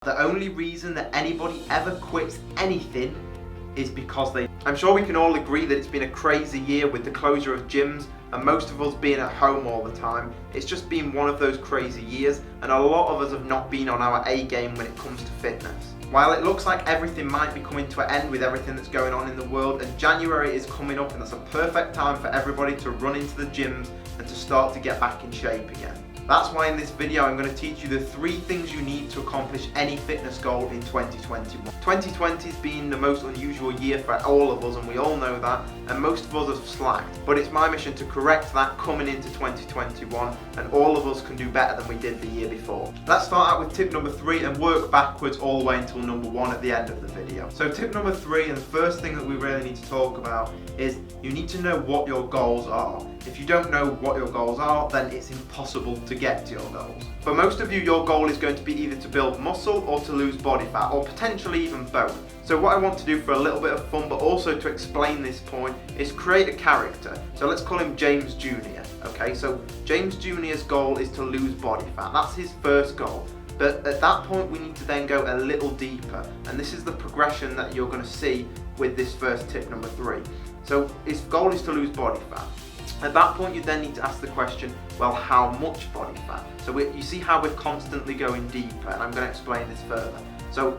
The only reason that anybody ever quits anything is because they... I'm sure we can all agree that it's been a crazy year with the closure of gyms and most of us being at home all the time. It's just been one of those crazy years, and a lot of us have not been on our A game when it comes to fitness. While it looks like everything might be coming to an end with everything that's going on in the world, and January is coming up, and that's a perfect time for everybody to run into the gyms and to start to get back in shape again. That's why in this video I'm going to teach you the 3 things you need to accomplish any fitness goal in 2021. 2020 has been the most unusual year for all of us, and we all know that, and most of us have slacked. But it's my mission to correct that coming into 2021, and all of us can do better than we did the year before. Let's start out with tip number 3 and work backwards all the way until number 1 at the end of the video. So tip number 3, and the first thing that we really need to talk about, is you need to know what your goals are. If you don't know what your goals are, then it's impossible to get to your goals. For most of you, your goal is going to be either to build muscle or to lose body fat, or potentially even both. So what I want to do for a little bit of fun, but also to explain this point, is create a character. So let's call him James Jr. Okay, so James Jr.'s goal is to lose body fat. That's his first goal. But at that point, we need to then go a little deeper. And this is the progression that you're going to see with this first tip number 3. So his goal is to lose body fat. At that point, you then need to ask the question, well, how much body fat? So you see how we're constantly going deeper, and I'm going to explain this further. So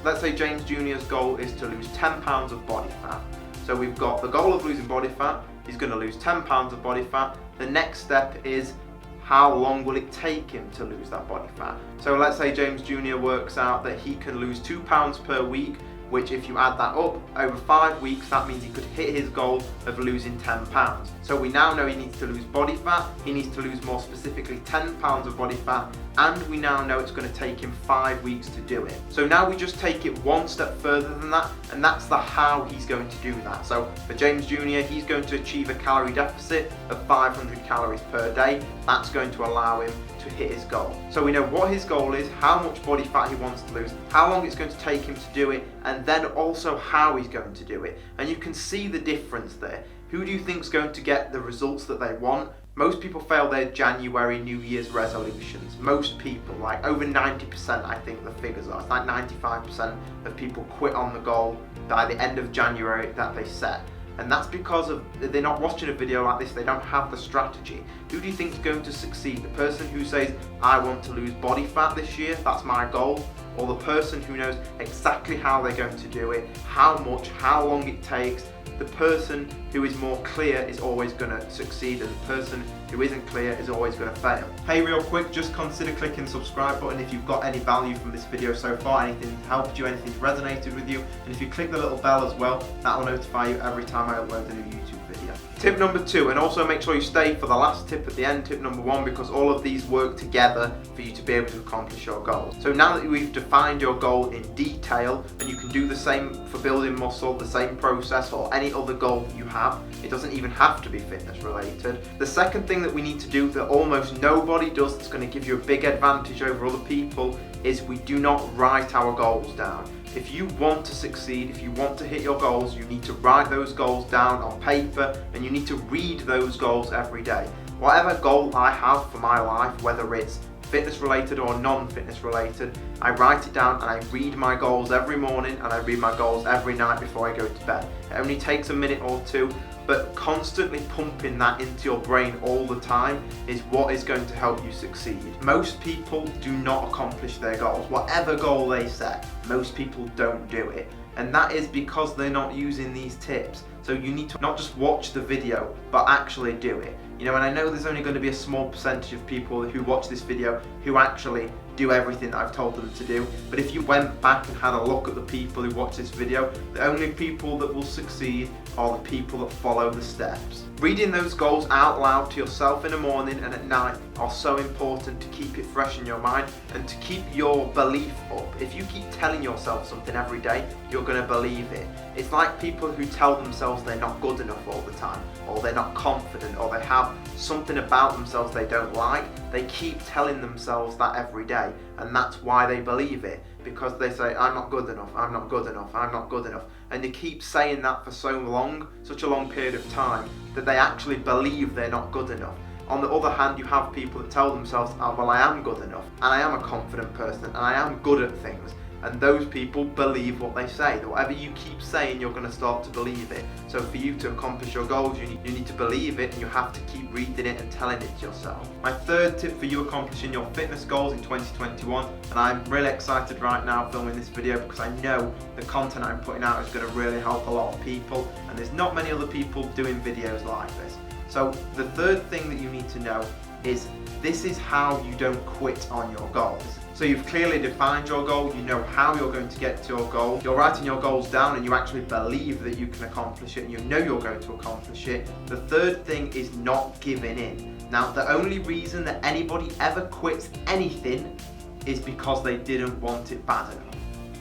let's say James Jr.'s goal is to lose 10 pounds of body fat. So we've got the goal of losing body fat. He's going to lose 10 pounds of body fat. The next step is, how long will it take him to lose that body fat? So let's say James Jr. works out that he can lose 2 pounds per week, which if you add that up over 5 weeks, that means he could hit his goal of losing 10 pounds. So we now know he needs to lose body fat, he needs to lose more specifically 10 pounds of body fat, and we now know it's going to take him 5 weeks to do it. So now we just take it one step further than that, and that's the how he's going to do that. So for James Jr., he's going to achieve a calorie deficit of 500 calories per day. That's going to allow him to hit his goal. So we know what his goal is, how much body fat he wants to lose, how long it's going to take him to do it, and then also how he's going to do it. And you can see the difference there. Who do you think is going to get the results that they want? Most people fail their January New Year's resolutions. Most people, like over 90%, I think the figures are. It's like 95% of people quit on the goal by the end of January that they set. And that's because they're not watching a video like this, they don't have the strategy. Who do you think is going to succeed? The person who says, I want to lose body fat this year, that's my goal? Or the person who knows exactly how they're going to do it, how much, how long it takes? The person who is more clear is always going to succeed, and the person who isn't clear is always going to fail. Hey, real quick, just consider clicking the subscribe button if you've got any value from this video so far, anything helped you, anything resonated with you, and if you click the little bell as well, that will notify you every time I upload a new YouTube video. Tip number 2, and also make sure you stay for the last tip at the end, tip number 1, because all of these work together for you to be able to accomplish your goals. So now that we've defined your goal in detail, and you can do the same for building muscle, the same process for any other goal you have, it doesn't even have to be fitness related. The second thing that we need to do that almost nobody does, that's going to give you a big advantage over other people, is we do not write our goals down. If you want to succeed, if you want to hit your goals, you need to write those goals down on paper, and you need to read those goals every day. Whatever goal I have for my life, whether it's fitness related or non-fitness related, I write it down and I read my goals every morning, and I read my goals every night before I go to bed. It only takes a minute or two, but constantly pumping that into your brain all the time is what is going to help you succeed. Most people do not accomplish their goals. Whatever goal they set, most people don't do it. And that is because they're not using these tips. So you need to not just watch the video, but actually do it. You know, and I know there's only going to be a small percentage of people who watch this video who actually do everything that I've told them to do. But if you went back and had a look at the people who watch this video, the only people that will succeed are the people that follow the steps. Reading those goals out loud to yourself in the morning and at night are so important to keep it fresh in your mind and to keep your belief up. If you keep telling yourself something every day, you're going to believe it. It's like people who tell themselves they're not good enough all the time, or they're not confident, or they have something about themselves they don't like. They keep telling themselves that every day, and that's why they believe it, because they say, I'm not good enough, I'm not good enough, I'm not good enough. And they keep saying that for so long, such a long period of time, that they actually believe they're not good enough. On the other hand, you have people that tell themselves, oh, well, I am good enough, and I am a confident person, and I am good at things. And those people believe what they say. That whatever you keep saying, you're going to start to believe it. So for you to accomplish your goals, you need to believe it, and you have to keep reading it and telling it to yourself. My third tip for you accomplishing your fitness goals in 2021, and I'm really excited right now filming this video because I know the content I'm putting out is going to really help a lot of people, and there's not many other people doing videos like this. So the third thing that you need to know is this is how you don't quit on your goals. So you've clearly defined your goal, you know how you're going to get to your goal, you're writing your goals down and you actually believe that you can accomplish it and you know you're going to accomplish it. The third thing is not giving in. Now, the only reason that anybody ever quits anything is because they didn't want it bad enough.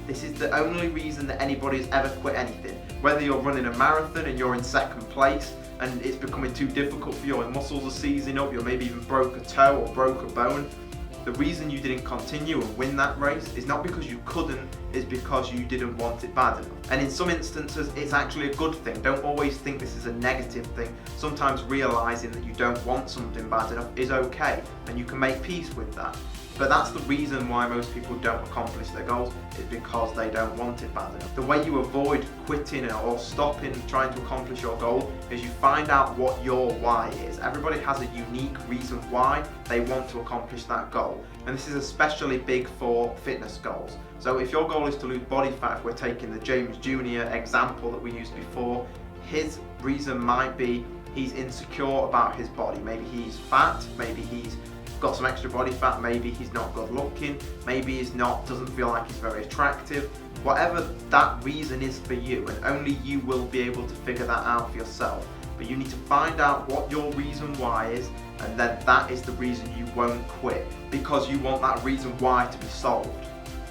This is the only reason that anybody has ever quit anything. Whether you're running a marathon and you're in second place and it's becoming too difficult for you, your muscles are seizing up, you maybe even broke a toe or broke a bone. The reason you didn't continue and win that race is not because you couldn't, it's because you didn't want it bad enough. And in some instances, it's actually a good thing. Don't always think this is a negative thing. Sometimes realizing that you don't want something bad enough is okay, and you can make peace with that. But that's the reason why most people don't accomplish their goals, is because they don't want it bad enough. The way you avoid quitting or stopping trying to accomplish your goal is you find out what your why is. Everybody has a unique reason why they want to accomplish that goal. And this is especially big for fitness goals. So if your goal is to lose body fat, if we're taking the James Jr. example that we used before, his reason might be he's insecure about his body. Maybe he's fat, maybe he's got some extra body fat, maybe he's not good looking, maybe doesn't feel like he's very attractive. Whatever that reason is for you, and only you will be able to figure that out for yourself. But you need to find out what your reason why is, and then that is the reason you won't quit, because you want that reason why to be solved.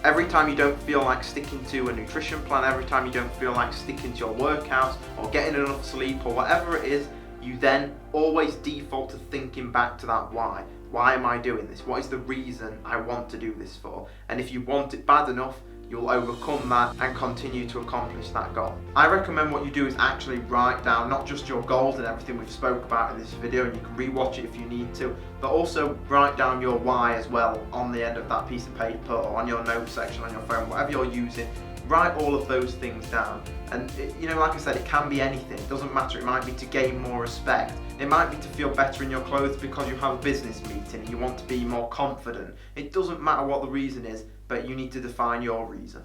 Every time you don't feel like sticking to a nutrition plan, every time you don't feel like sticking to your workouts or getting enough sleep or whatever it is, you then always default to thinking back to that why. Why am I doing this? What is the reason I want to do this for? And if you want it bad enough, you'll overcome that and continue to accomplish that goal. I recommend what you do is actually write down not just your goals and everything we've spoke about in this video, and you can rewatch it if you need to, but also write down your why as well on the end of that piece of paper or on your notes section on your phone, whatever you're using. Write all of those things down, and like I said, it can be anything. It doesn't matter. It might be to gain more respect. It might be to feel better in your clothes because you have a business meeting and you want to be more confident. It doesn't matter what the reason is, but you need to define your reason.